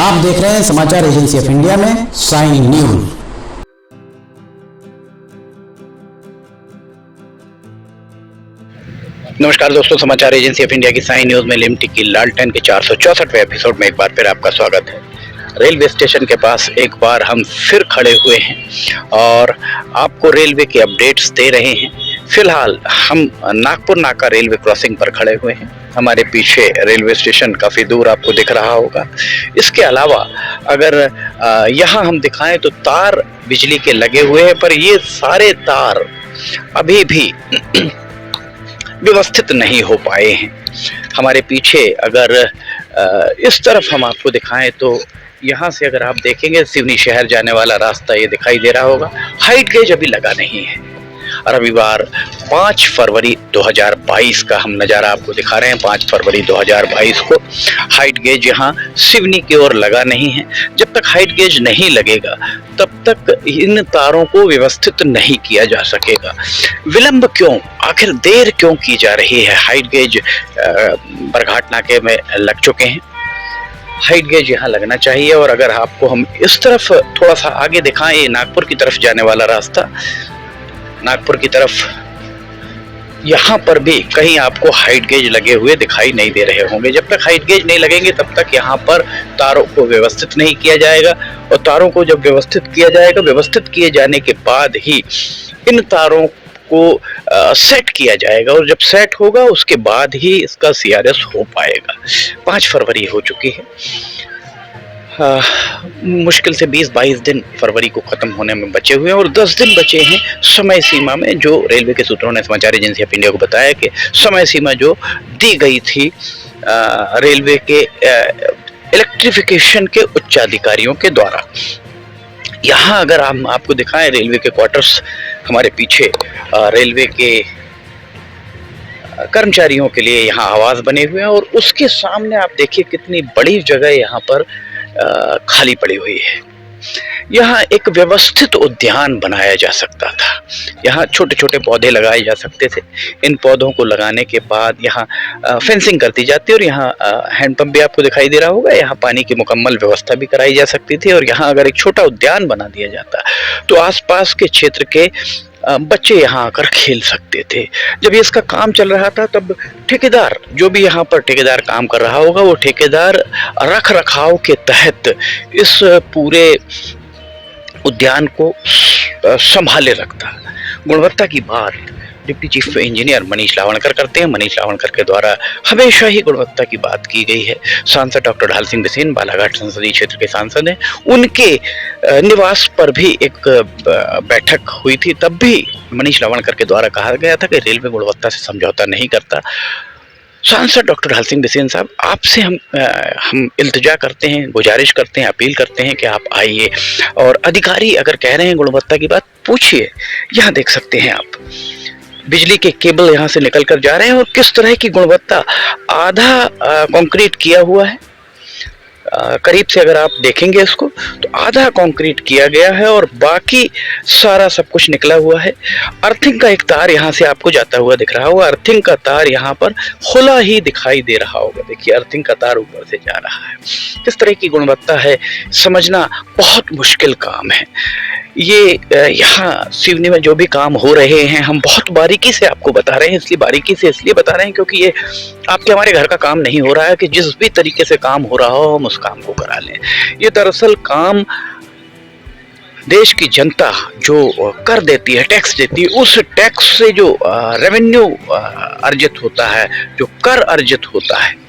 आप देख रहे हैं समाचार एजेंसी ऑफ इंडिया में साइन न्यूज। नमस्कार दोस्तों, समाचार एजेंसी ऑफ इंडिया की साइन न्यूज में लिमटिक की लालटेन के 464वें एपिसोड में एक बार फिर आपका स्वागत है। रेलवे स्टेशन के पास एक बार हम फिर खड़े हुए हैं और आपको रेलवे के अपडेट्स दे रहे हैं। फिलहाल हम नागपुर नाका रेलवे क्रॉसिंग पर खड़े हुए हैं। हमारे पीछे रेलवे स्टेशन काफ़ी दूर आपको दिख रहा होगा। इसके अलावा अगर यहाँ हम दिखाएं तो तार बिजली के लगे हुए हैं, पर ये सारे तार अभी भी व्यवस्थित नहीं हो पाए हैं। हमारे पीछे अगर इस तरफ हम आपको दिखाएं तो यहाँ से अगर आप देखेंगे सिवनी शहर जाने वाला रास्ता ये दिखाई दे रहा होगा। हाइट गेज अभी लगा नहीं है। रविवार 5 फरवरी 2022 का हम नज़ारा आपको दिखा रहे हैं। 5 फरवरी 2022 को हाइट गेज यहाँ सिवनी की ओर लगा नहीं है। जब तक हाइट गेज नहीं लगेगा तब तक इन तारों को व्यवस्थित नहीं किया जा सकेगा। विलंब क्यों, आखिर देर क्यों की जा रही है? हाइट गेज बरघाट नाके में लग चुके हैं। हाइट गेज यहाँ लगना चाहिए। और अगर आपको हम इस तरफ थोड़ा सा आगे दिखाएं, नागपुर की तरफ जाने वाला रास्ता, नागपुर की तरफ यहाँ पर भी कहीं आपको हाइट गेज लगे हुए दिखाई नहीं दे रहे होंगे। जब तक हाइट गेज नहीं लगेंगे तब तक यहाँ पर तारों को व्यवस्थित नहीं किया जाएगा। और तारों को जब व्यवस्थित किया जाएगा, व्यवस्थित किए जाने के बाद ही इन तारों को सेट किया जाएगा। और जब सेट होगा उसके बाद ही इसका CRS हो पाएगा। 5 फरवरी हो चुकी है। मुश्किल से 20-22 दिन फरवरी को ख़त्म होने में बचे हुए हैं और 10 दिन बचे हैं समय सीमा में, जो रेलवे के सूत्रों ने समाचार एजेंसी ऑफ इंडिया को बताया कि समय सीमा जो दी गई थी रेलवे के इलेक्ट्रिफिकेशन के उच्चाधिकारियों के द्वारा। यहाँ अगर हम आपको दिखाएं रेलवे के क्वार्टर्स हमारे पीछे, रेलवे के कर्मचारियों के लिए यहाँ आवास बने हुए हैं और उसके सामने आप देखिए कितनी बड़ी जगह यहाँ पर खाली पड़ी हुई है। यहाँ एक व्यवस्थित उद्यान बनाया जा सकता था। यहाँ छोटे छोटे पौधे लगाए जा सकते थे। इन पौधों को लगाने के बाद यहाँ फेंसिंग कर दी जाती और यहाँ हैंडपंप भी आपको दिखाई दे रहा होगा। यहाँ पानी की मुकम्मल व्यवस्था भी कराई जा सकती थी और यहाँ अगर एक छोटा उद्यान बना दिया जाता तो आसपास के क्षेत्र के बच्चे यहाँ आकर खेल सकते थे। जब इसका काम चल रहा था तब ठेकेदार, जो भी यहाँ पर ठेकेदार काम कर रहा होगा, वो ठेकेदार रख रखाव के तहत इस पूरे उद्यान को संभाले रखता। गुणवत्ता की बात डिप्टी चीफ इंजीनियर मनीष लावणकर करते हैं। मनीष लावणकर के द्वारा हमेशा ही गुणवत्ता की बात की गई है। सांसद डॉक्टर ढाल सिंह बिसेन बालाघाट संसदीय क्षेत्र के सांसद हैं। उनके निवास पर भी एक बैठक हुई थी, तब भी मनीष लावणकर के द्वारा कहा गया था कि रेलवे गुणवत्ता से समझौता नहीं करता। सांसद डॉक्टर ढाल सिंह बिसेन साहब, आपसे हम इल्तिजा करते हैं, गुजारिश करते हैं, अपील करते हैं कि आप आइए और अधिकारी अगर कह रहे हैं गुणवत्ता की बात, पूछिए। यहाँ देख सकते हैं आप बिजली के केबल यहाँ से निकल कर जा रहे हैं और किस तरह की गुणवत्ता। आधा कंक्रीट किया हुआ है, करीब से अगर आप देखेंगे इसको तो आधा कंक्रीट किया गया है और बाकी सारा सब कुछ निकला हुआ है। अर्थिंग का एक तार यहाँ से आपको जाता हुआ दिख रहा होगा। अर्थिंग का तार यहाँ पर खुला ही दिखाई दे रहा होगा। देखिए अर्थिंग का तार ऊपर से जा रहा है। किस तरह की गुणवत्ता है समझना बहुत मुश्किल काम है। ये यहाँ सिवनी में जो भी काम हो रहे हैं हम बहुत बारीकी से आपको बता रहे हैं। इसलिए बारीकी से इसलिए बता रहे हैं क्योंकि ये आपके हमारे घर का काम नहीं हो रहा है कि जिस भी तरीके से काम हो रहा हो हम उस काम को करा लें। ये दरअसल काम देश की जनता जो कर देती है, टैक्स देती है, उस टैक्स से जो रेवेन्यू अर्जित होता है, जो कर अर्जित होता है,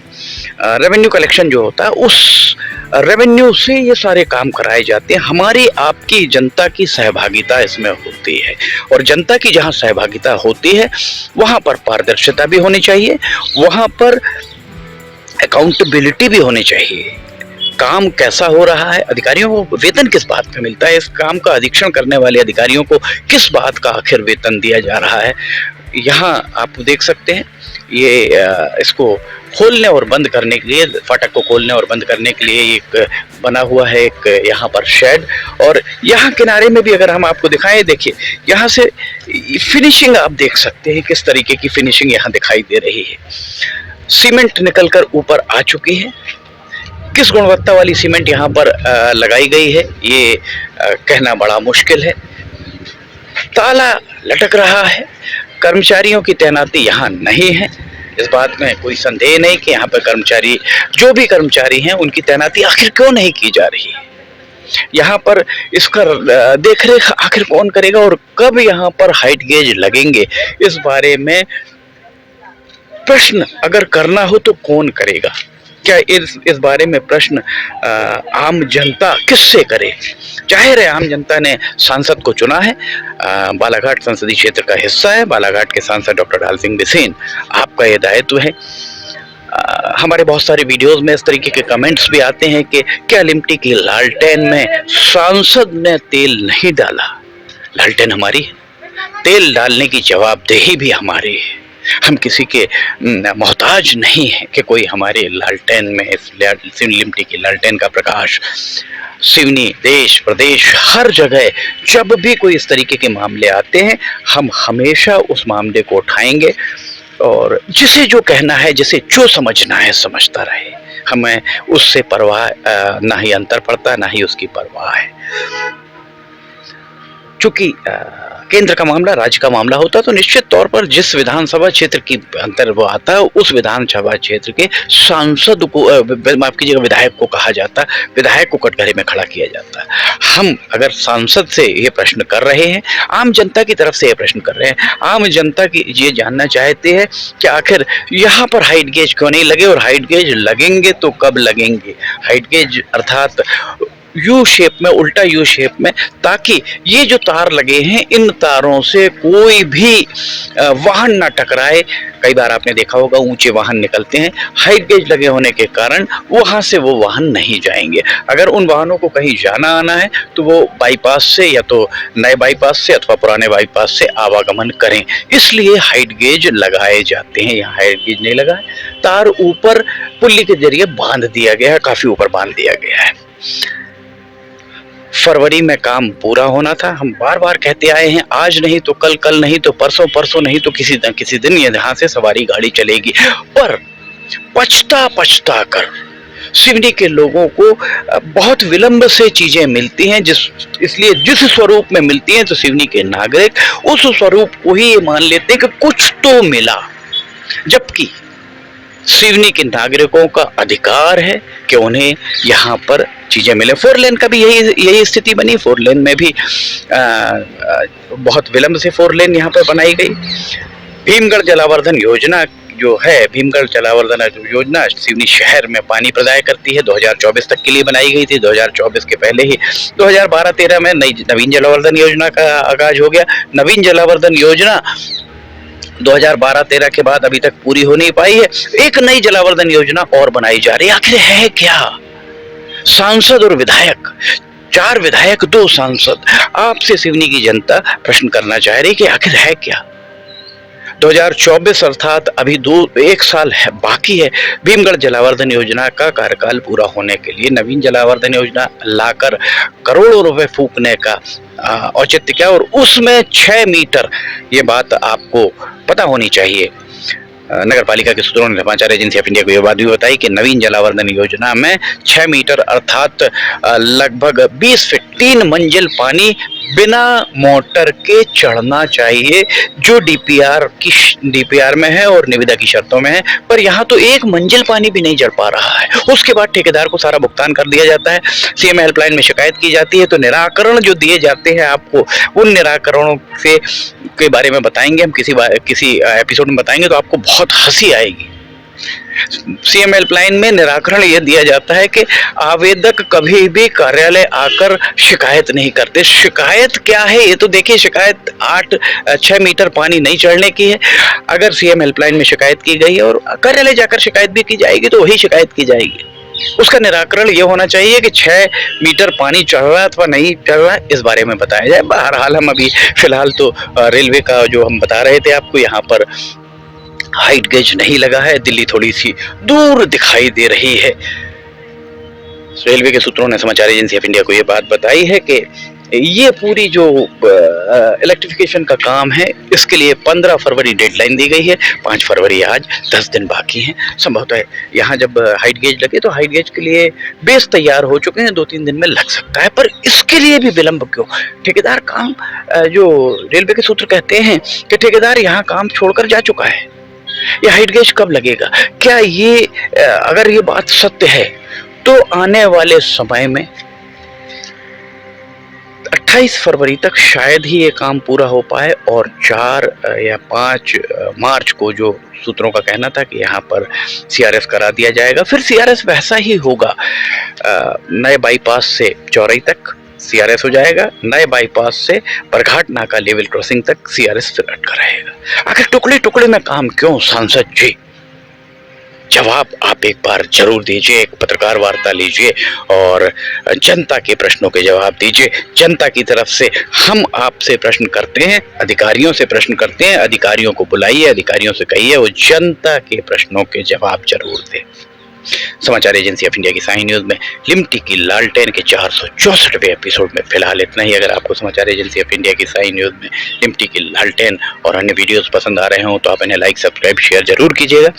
रेवेन्यू कलेक्शन जो होता है, उस रेवेन्यू से ये सारे काम कराए जाते हैं। हमारी आपकी जनता की सहभागिता इसमें होती है और जनता की जहाँ सहभागिता होती है वहाँ पर पारदर्शिता भी होनी चाहिए, वहाँ पर अकाउंटेबिलिटी भी होनी चाहिए। काम कैसा हो रहा है, अधिकारियों को वेतन किस बात पे मिलता है, इस काम का अधीक्षण करने वाले अधिकारियों को किस बात का आखिर वेतन दिया जा रहा है, यहाँ आप देख सकते हैं। ये इसको खोलने और बंद करने के लिए, फाटक को खोलने और बंद करने के लिए एक बना हुआ है एक यहाँ पर शेड। और यहाँ किनारे में भी अगर हम आपको दिखाएं, देखिए यहाँ से फिनिशिंग आप देख सकते हैं किस तरीके की फिनिशिंग यहाँ दिखाई दे रही है। सीमेंट निकलकर ऊपर आ चुकी है किस गुणवत्ता वाली सीमेंट यहाँ पर लगाई गई है ये कहना बड़ा मुश्किल है। ताला लटक रहा है, कर्मचारियों की तैनाती यहाँ नहीं है, इस बात में कोई संदेह नहीं कि यहाँ पर कर्मचारी, जो भी कर्मचारी हैं, उनकी तैनाती आखिर क्यों नहीं की जा रही है। यहाँ पर इसका देखरेख आखिर कौन करेगा और कब यहाँ पर हाइट गेज लगेंगे, इस बारे में प्रश्न अगर करना हो तो कौन करेगा। क्या इस बारे में प्रश्न आम जनता किससे करे। जाहिर है आम जनता ने सांसद को चुना है, बालाघाट संसदीय क्षेत्र का हिस्सा है। बालाघाट के सांसद डॉक्टर ढाल सिंह बिसेन, आपका ये दायित्व है। हमारे बहुत सारे वीडियोस में इस तरीके के कमेंट्स भी आते हैं कि क्या लिमटी की लालटेन में सांसद ने तेल नहीं डाला। लालटेन हमारी है, तेल डालने की जवाबदेही भी हमारी है। हम किसी के मोहताज नहीं है कि कोई हमारे लालटेन में, इस लिमटी की लालटेन का प्रकाश सिवनी देश प्रदेश हर जगह जब भी कोई इस तरीके के मामले आते हैं, हम हमेशा उस मामले को उठाएंगे और जिसे जो कहना है, जिसे जो समझना है समझता रहे। हमें उससे परवाह ना ही अंतर पड़ता, ना ही उसकी परवाह है। चूंकि केंद्र का मामला, राज्य का मामला होता तो निश्चित तौर पर जिस विधानसभा क्षेत्र की अंतर वो आता है, उस विधानसभा क्षेत्र के सांसद को, माफ कीजिएगा, विधायक को कहा जाता, विधायक को कटघरे में खड़ा किया जाता। हम अगर सांसद से ये प्रश्न कर रहे हैं, आम जनता की तरफ से ये प्रश्न कर रहे हैं, आम जनता की ये जानना चाहते हैं कि आखिर यहाँ पर हाइट गेज क्यों नहीं लगे और हाइट गेज लगेंगे तो कब लगेंगे। हाइट गेज अर्थात यू शेप में, उल्टा यू शेप में, ताकि ये जो तार लगे हैं इन तारों से कोई भी वाहन ना टकराए। कई बार आपने देखा होगा ऊंचे वाहन निकलते हैं, हाइट गेज लगे होने के कारण वहां से वो वाहन नहीं जाएंगे। अगर उन वाहनों को कहीं जाना आना है तो वो बाईपास से, या तो नए बाईपास से अथवा पुराने बाईपास से आवागमन करें, इसलिए हाइट गेज लगाए जाते हैं। यहाँ हाइट गेज नहीं लगा है, तार ऊपर पुल्ली के जरिए बांध दिया गया है, काफी ऊपर बांध दिया गया है। फरवरी में काम पूरा होना था। हम बार बार कहते आए हैं, आज नहीं तो कल, कल नहीं तो परसों, परसों नहीं तो किसी दिन यहाँ से सवारी गाड़ी चलेगी। पर पछता कर सिवनी के लोगों को बहुत विलंब से चीजें मिलती हैं, इसलिए जिस स्वरूप में मिलती हैं तो सिवनी के नागरिक उस स्वरूप को ही ये मान लेते हैं कि कुछ तो मिला, जबकि सिवनी के नागरिकों का अधिकार है कि उन्हें यहाँ पर चीजें मिले। 4 लेन का भी यही स्थिति बनी। 4 लेन में भी बहुत विलंब से 4 लेन यहाँ पर बनाई गई। भीमगढ़ जलावर्धन योजना जो है, भीमगढ़ जलावर्धन योजना सिवनी शहर में पानी प्रदाय करती है, 2024 तक के लिए बनाई गई थी। 2024 के पहले ही 2012-13 में नवीन जलावर्धन योजना का आगाज हो गया। नवीन जलावर्धन योजना 2012-13 के बाद अभी तक पूरी हो नहीं पाई है। एक नई जलावर्धन योजना और बनाई जा रही है। आखिर है क्या? सांसद और विधायक, 4 विधायक 2 सांसद, आपसे सिवनी की जनता प्रश्न करना चाह रही कि आखिर है क्या। 2024 अर्थात अभी 1 साल है बाकी है भीमगढ़ जलावर्धन योजना का कार्यकाल पूरा होने के लिए। नवीन जलावर्धन योजना लाकर करोड़ों रुपए फूकने का औचित्य क्या, और उसमें 6 मीटर, ये बात आपको पता होनी चाहिए। नगर पालिका के सूत्रों ने समाचार एजेंसी ऑफ इंडिया को यह बात भी बताई कि नवीन जलावर्धन योजना में 6 मीटर अर्थात लगभग 20 फीट 3 मंजिल पानी बिना मोटर के चढ़ना चाहिए, जो डीपीआर में है और निविदा की शर्तों में है। पर यहाँ तो 1 मंजिल पानी भी नहीं चढ़ पा रहा है। उसके बाद ठेकेदार को सारा भुगतान कर दिया जाता है। सीएम हेल्पलाइन में शिकायत की जाती है तो निराकरण जो दिए जाते हैं आपको, उन निराकरणों के बारे में बताएंगे हम किसी एपिसोड में बताएंगे तो आपको बहुत हंसी आएगी। सीएम हेल्पलाइन में निराकरण यह दिया जाता है कि आवेदक कभी भी कार्यालय आकर शिकायत नहीं करते। शिकायत क्या है ये तो देखिए, शिकायत 6 मीटर पानी नहीं चढ़ने की है। अगर सीएम हेल्पलाइन में शिकायत की गई है और कार्यालय जाकर शिकायत भी की जाएगी तो वही शिकायत की जाएगी। उसका निराकरण ये होना चाहिए कि 6 मीटर पानी चढ़ रहा है अथवा नहीं चढ़ रहा है, इस बारे में बताया जाए। बहरहाल हम अभी फिलहाल तो रेलवे का जो हम बता रहे थे आपको, यहाँ पर हाइट गेज नहीं लगा है। दिल्ली थोड़ी सी दूर दिखाई दे रही है। रेलवे के सूत्रों ने समाचार एजेंसी ऑफ इंडिया को यह बात बताई है कि ये पूरी जो इलेक्ट्रिफिकेशन का काम है, इसके लिए 15 फरवरी डेडलाइन दी गई है। 5 फरवरी आज, 10 दिन बाकी हैं। संभवतः यहाँ जब हाइट गेज लगे तो हाइट गेज के लिए बेस तैयार हो चुके हैं, 2-3 दिन में लग सकता है, पर इसके लिए भी विलंब क्यों? ठेकेदार काम, जो रेलवे के सूत्र कहते हैं कि ठेकेदार यहाँ काम छोड़कर जा चुका है। ये हाइट गेज कब लगेगा? क्या ये अगर ये बात सत्य है तो आने वाले समय में 28 फरवरी तक शायद ही ये काम पूरा हो पाए, और 4 या 5 मार्च को जो सूत्रों का कहना था कि यहाँ पर सीआरएस करा दिया जाएगा। फिर सीआरएस वैसा ही होगा, नए बाईपास से चौरई तक सीआरएस हो जाएगा, नए बाईपास से बरघाट नाका लेवल क्रॉसिंग तक सीआरएस फिर अटका रहेगा। आखिर टुकड़े टुकड़े में काम क्यों, सांसद जी? जवाब आप एक बार जरूर दीजिए, एक पत्रकार वार्ता लीजिए और जनता के प्रश्नों के जवाब दीजिए। जनता की तरफ से हम आपसे प्रश्न करते हैं, अधिकारियों से प्रश्न करते हैं। अधिकारियों को बुलाइए, अधिकारियों से कहिए वो जनता के प्रश्नों के जवाब जरूर दें। समाचार एजेंसी ऑफ इंडिया की साई न्यूज में लिमटी की लालटेन के 464वें एपिसोड में फिलहाल इतना ही। अगर आपको समाचार एजेंसी ऑफ इंडिया की साई न्यूज में लिमटी की लालटेन और अन्य वीडियोस पसंद आ रहे हों तो आप इन्हें लाइक, सब्सक्राइब, शेयर जरूर कीजिएगा।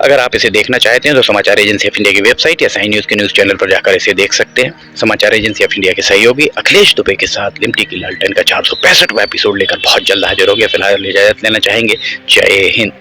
अगर आप इसे देखना चाहते हैं तो समाचार एजेंसी ऑफ इंडिया की वेबसाइट या साई न्यूज के न्यूज चैनल पर जाकर इसे देख सकते हैं। समाचार एजेंसी ऑफ इंडिया के सहयोगी अखिलेश दुबे के साथ लिमटी की लालटेन का 465वां एपिसोड लेकर बहुत जल्द हाजिर हो गया। फिलहाल इजाजत लेना चाहेंगे। जय हिंद।